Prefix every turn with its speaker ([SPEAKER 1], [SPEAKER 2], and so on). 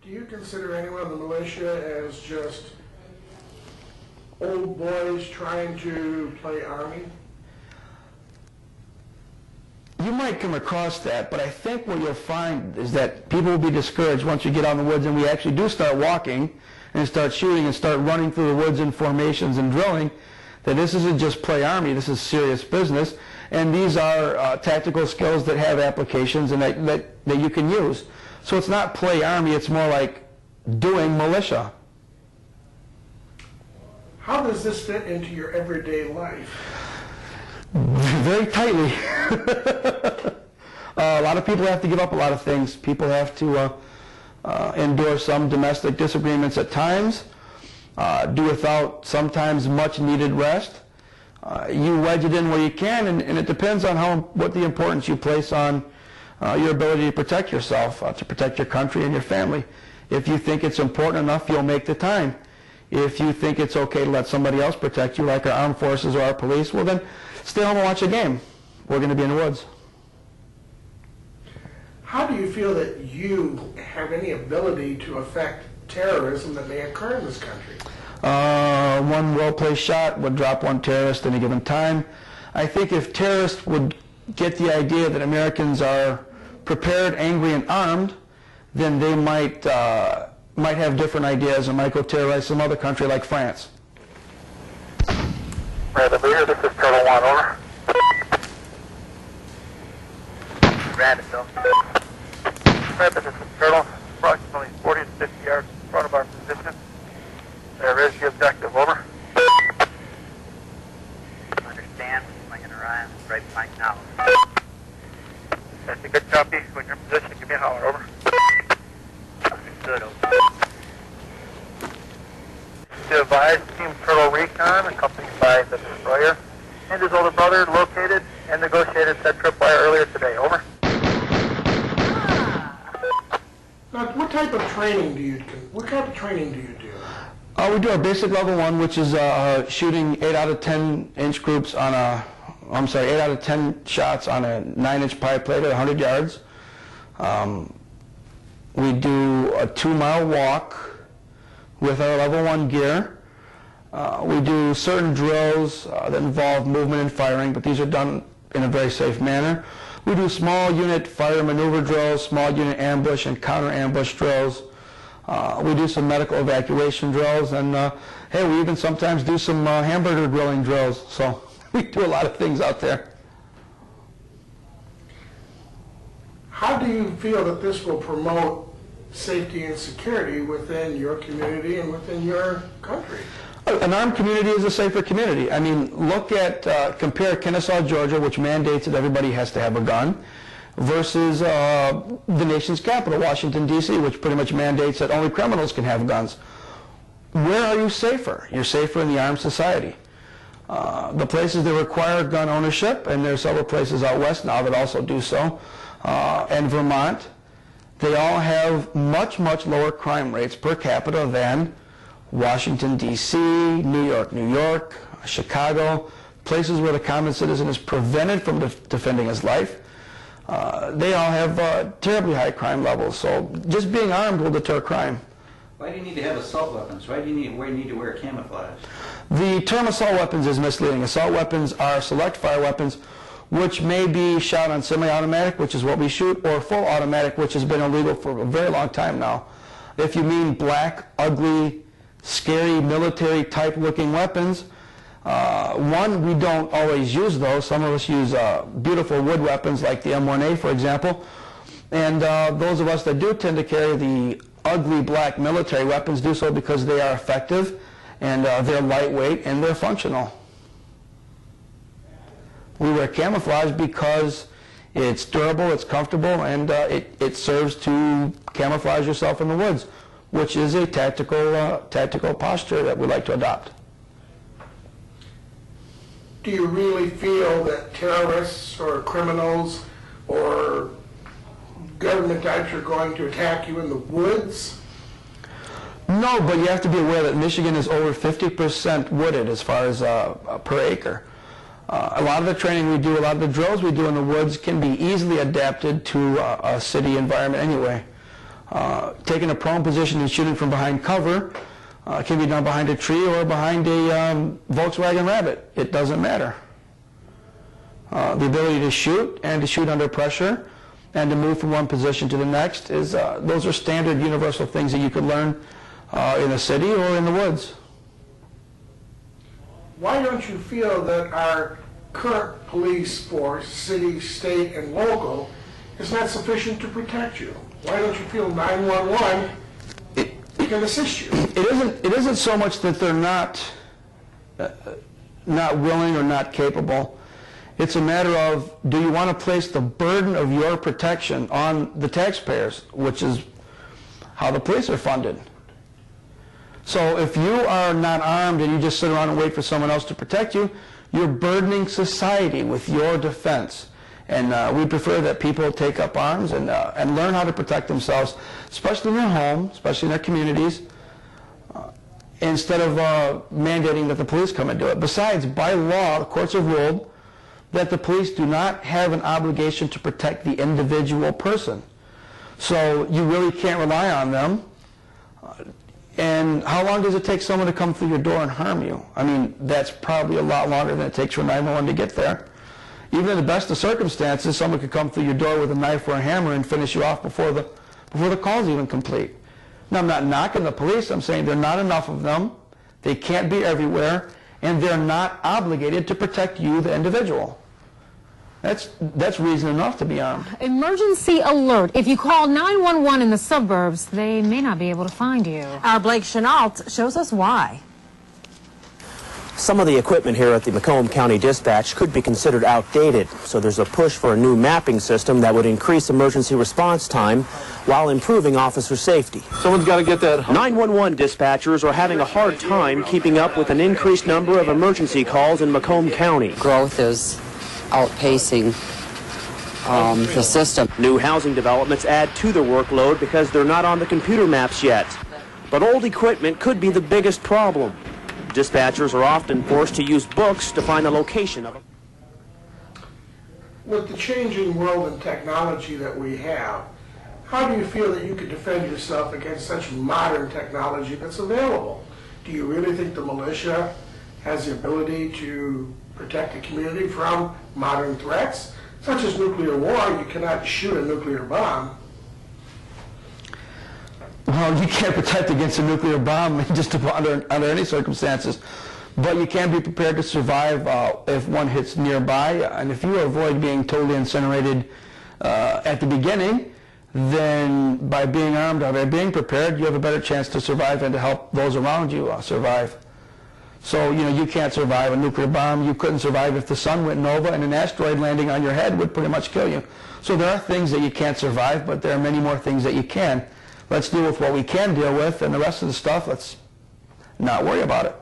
[SPEAKER 1] Do you consider anyone in the militia as just old boys trying to play Army?
[SPEAKER 2] You might come across that, but I think what you'll find is that people will be discouraged once you get out in the woods and we actually do start walking and start shooting and start running through the woods in formations and drilling, that this isn't just play Army, this is serious business, and these are tactical skills that have applications and that you can use. So it's not play Army, it's more like doing militia.
[SPEAKER 1] How does this fit into your everyday life?
[SPEAKER 2] Very tightly. A lot of people have to give up a lot of things. People have to endure some domestic disagreements at times, do without sometimes much needed rest. You wedge it in where you can, and it depends on what the importance you place on your ability to protect yourself, to protect your country and your family. If you think it's important enough, you'll make the time. If you think it's okay to let somebody else protect you, like our armed forces or our police, well then stay home and watch a game. We're going to be in the woods.
[SPEAKER 1] How do you feel that you have any ability to affect terrorism that may occur in this country?
[SPEAKER 2] One well-placed shot would drop one terrorist in a given time. I think if terrorists would get the idea that Americans are prepared, angry, and armed, then they might have different ideas and might go terrorize some other country like France.
[SPEAKER 3] Rabbit Leader, this is Turtle 1, over. Rabbit, though. Rabbit, this is Turtle, approximately 40 to 50 yards in front of our position. There is the objective, over. Understand, swinging around, right flank now. That's a good copy. When you're in position, give me a holler, over. Understood, over. To advise, Team Turtle Recon, accompanied by the destroyer, and his older brother, located and negotiated said tripwire earlier today, over.
[SPEAKER 1] Now, what type of training do you do? What kind of training do you do?
[SPEAKER 2] We do our basic level 1, which is shooting 8 out of 10 inch groups on 8 out of 10 shots on a 9-inch pipe plate at 100 yards. We do a 2-mile walk with our level 1 gear. We do certain drills that involve movement and firing, but these are done in a very safe manner. We do small unit fire maneuver drills, small unit ambush and counter ambush drills. We do some medical evacuation drills, and hey, we even sometimes do some hamburger grilling drills. So we do a lot of things out there.
[SPEAKER 1] How do you feel that this will promote safety and security within your community and within your country?
[SPEAKER 2] An armed community is a safer community. I mean, compare Kennesaw, Georgia, which mandates that everybody has to have a gun, versus the nation's capital, Washington, D.C., which pretty much mandates that only criminals can have guns. Where are you safer? You're safer in the armed society. The places that require gun ownership, and there are several places out west now that also do so, and Vermont, they all have much, much lower crime rates per capita than Washington, D.C., New York, Chicago, places where the common citizen is prevented from defending his life. They all have terribly high crime levels, so just being armed will deter crime.
[SPEAKER 4] Why do you need to have assault weapons? Why do you need to wear camouflage?
[SPEAKER 2] The term assault weapons is misleading. Assault weapons are select fire weapons which may be shot on semi-automatic, which is what we shoot, or full automatic, which has been illegal for a very long time now. If you mean black, ugly, scary, military-type looking weapons, one, we don't always use those. Some of us use beautiful wood weapons like the M1A, for example. And those of us that do tend to carry the ugly black military weapons do so because they are effective, and they're lightweight, and they're functional. We wear camouflage because it's durable, it's comfortable, and it serves to camouflage yourself in the woods, which is a tactical posture that we like to adopt.
[SPEAKER 1] Do you really feel that terrorists or criminals or government types are going to attack you in the woods?
[SPEAKER 2] No, but you have to be aware that Michigan is over 50% wooded as far as per acre. A lot of the training we do, a lot of the drills we do in the woods can be easily adapted to a city environment anyway. Taking a prone position and shooting from behind cover can be done behind a tree or behind a Volkswagen Rabbit. It doesn't matter. The ability to shoot and to shoot under pressure and to move from one position to the next is those are standard universal things that you could learn in the city or in the woods.
[SPEAKER 1] Why don't you feel that our current police force, city, state, and local, is not sufficient to protect you? Why don't you feel 911 can assist you?
[SPEAKER 2] It isn't so much that they're not willing or not capable. It's a matter of, do you want to place the burden of your protection on the taxpayers, which is how the police are funded. So if you are not armed and you just sit around and wait for someone else to protect you, you're burdening society with your defense. And we prefer that people take up arms and learn how to protect themselves, especially in their home, especially in their communities, instead of mandating that the police come and do it. Besides, by law, the courts have ruled that the police do not have an obligation to protect the individual person. So you really can't rely on them. And how long does it take someone to come through your door and harm you? I mean, that's probably a lot longer than it takes for 911 to get there. Even in the best of circumstances, someone could come through your door with a knife or a hammer and finish you off before the call's even complete. Now, I'm not knocking the police. I'm saying there are not enough of them. They can't be everywhere, and they're not obligated to protect you, the individual. That's reason enough to be armed.
[SPEAKER 5] Emergency alert. If you call 911 in the suburbs, they may not be able to find you.
[SPEAKER 6] Our Blake Chenault shows us why.
[SPEAKER 7] Some of the equipment here at the Macomb County Dispatch could be considered outdated, so there's a push for a new mapping system that would increase emergency response time while improving officer safety.
[SPEAKER 8] Someone's got to get that.
[SPEAKER 7] 911 dispatchers are having a hard time keeping up with an increased number of emergency calls in Macomb County.
[SPEAKER 9] Growth is outpacing the system.
[SPEAKER 7] New housing developments add to the workload because they're not on the computer maps yet. But old equipment could be the biggest problem. Dispatchers are often forced to use books to find the location of them.
[SPEAKER 1] With the changing world and technology that we have, how do you feel that you could defend yourself against such modern technology that's available? Do you really think the militia has the ability to protect the community from modern threats, such as nuclear war? You cannot shoot a nuclear bomb.
[SPEAKER 2] Well, you can't protect against a nuclear bomb just under any circumstances, but you can be prepared to survive if one hits nearby. And if you avoid being totally incinerated at the beginning, then by being armed or by being prepared, you have a better chance to survive and to help those around you survive. So, you can't survive a nuclear bomb. You couldn't survive if the sun went nova and an asteroid landing on your head would pretty much kill you. So there are things that you can't survive, but there are many more things that you can. Let's deal with what we can deal with, and the rest of the stuff, let's not worry about it.